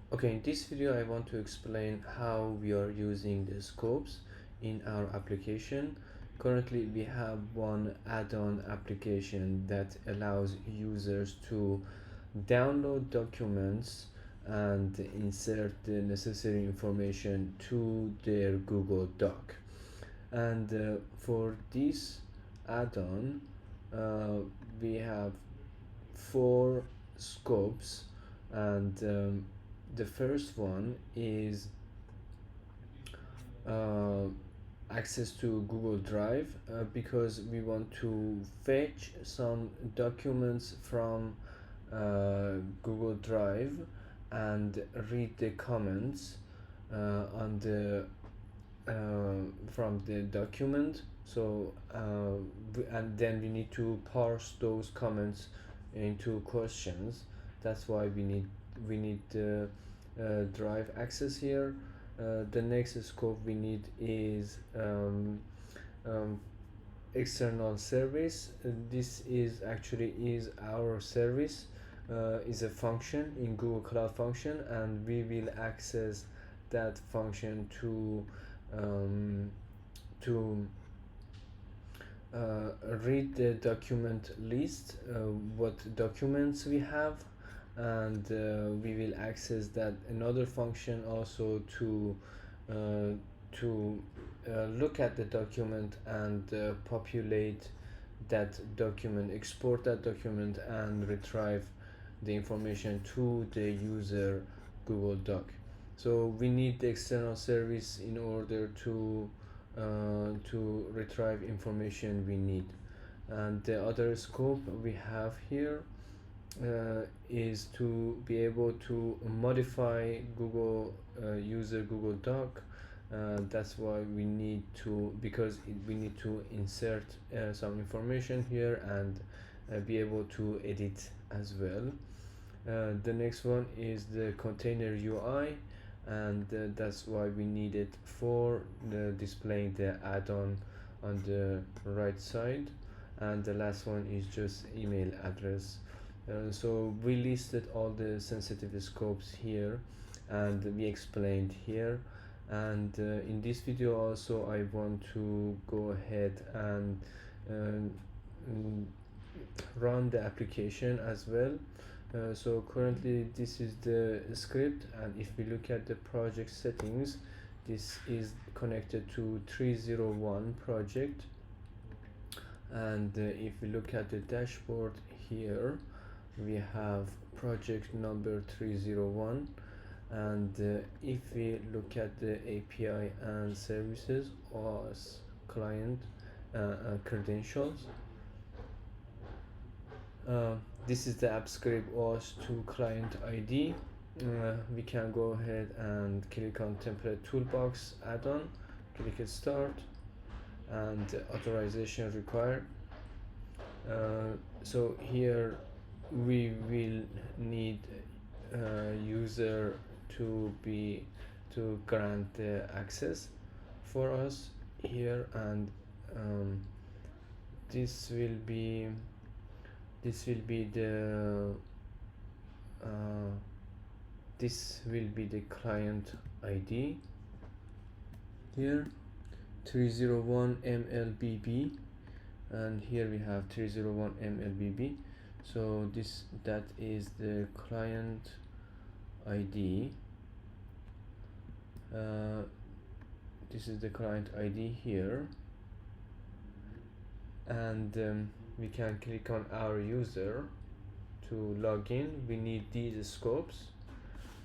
Okay, in this video I want to explain how we are using the scopes in our application. Currently we have one add-on application that allows users to download documents and insert the necessary information to their Google Doc. And for this add-on, uh, we have four scopes, and the first one is uh, access to Google Drive, because we want to fetch some documents from Google Drive and read the comments on the from the document. So and then we need to parse those comments into questions. That's why we need drive access here. The next scope we need is um, external service. This is actually is our service, is a function in Google Cloud Function, and we will access that function um, to read the document list, what documents we have, and we will access that another function also uh, to look at the document and populate that document, export that document, and retrieve the information to the user Google Doc. So we need the external service in order to retrieve information we need. And the other scope we have here is to be able to modify user Google Doc. That's why we need to, because we need to insert some information here and be able to edit as well. The next one is the container UI, and that's why we need it for displaying the add-on on the right side. And the last one is just email address. So we listed all the sensitive scopes here, and we explained here. And in this video also I want to go ahead and uh, run the application as well. So currently this is the script, and if we look at the project settings, this is connected to 301 project. And if we look at the dashboard here, we have project number 301. And if we look at the API and services as client credentials, uh, this is the app script OS2 client ID. We can go ahead and click on template toolbox add-on, click start, and authorization required. So here we will need user to grant the access for us here. And um, this will be the uh, this will be the client ID here, 301 MLBB, and here we have 301 MLBB. So that is the client ID. This is the client ID here, and we can click on our user to log in. We need these scopes,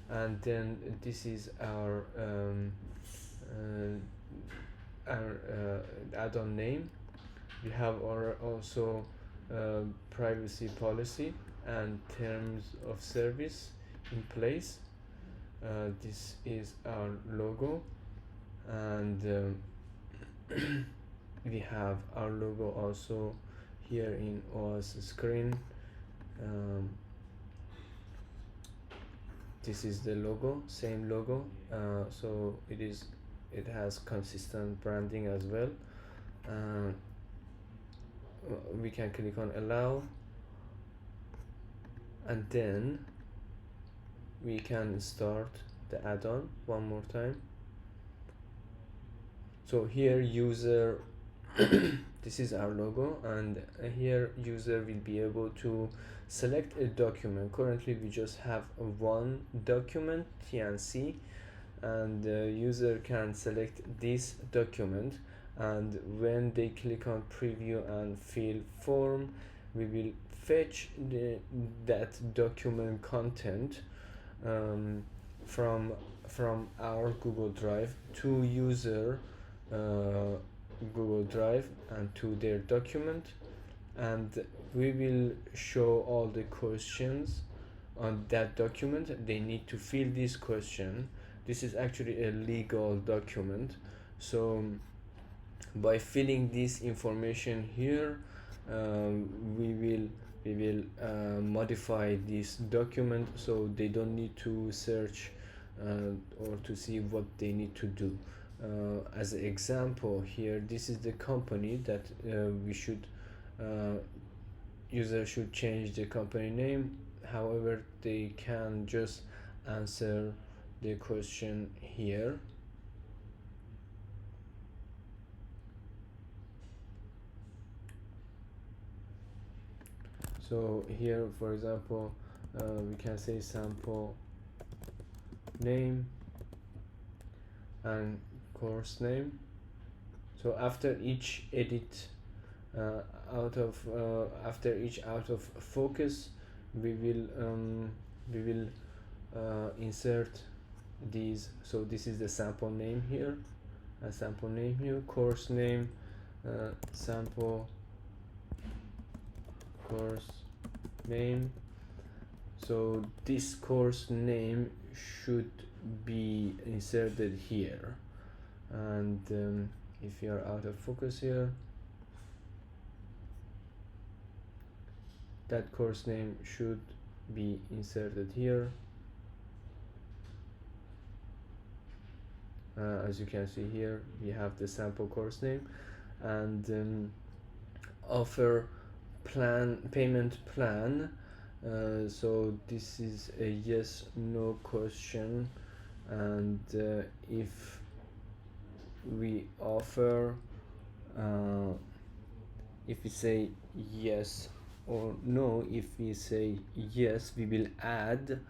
and then this is our add-on name. We have our also privacy policy and terms of service in place. This is our logo, and we have our logo also here in OS screen. This is the logo, same logo, so it has consistent branding as well. We can click on allow, and then we can start the add-on one more time. So here user this is our logo, and here user will be able to select a document. Currently we just have one document, TNC, and the user can select this document, and when they click on preview and fill form, we will fetch that document content um, from our Google Drive to user uh, Google Drive and to their document, and we will show all the questions on that document. They need to fill this question. This is actually a legal document, so by filling this information here, we will modify this document, so they don't need to search or to see what they need to do. As an example here, this is the company that we should user should change the company name. However, they can just answer the question here. So here, for example, we can say sample name and course name. So after each edit after each out of focus, we will insert these. So this is the sample name here, course name, sample course name. So this course name should be inserted here, and if you are out of focus here, that course name should be inserted here. As you can see here, we have the sample course name, and offer plan, payment plan. So this is a yes no question, and if we offer if we say yes or no, if we say yes, we will add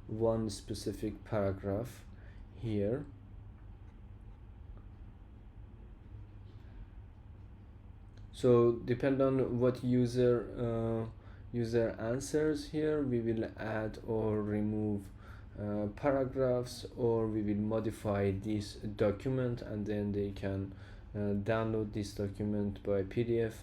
one specific paragraph here. So depend on what user answers here, we will add or remove paragraphs, or we will modify this document, and then they can download this document by PDF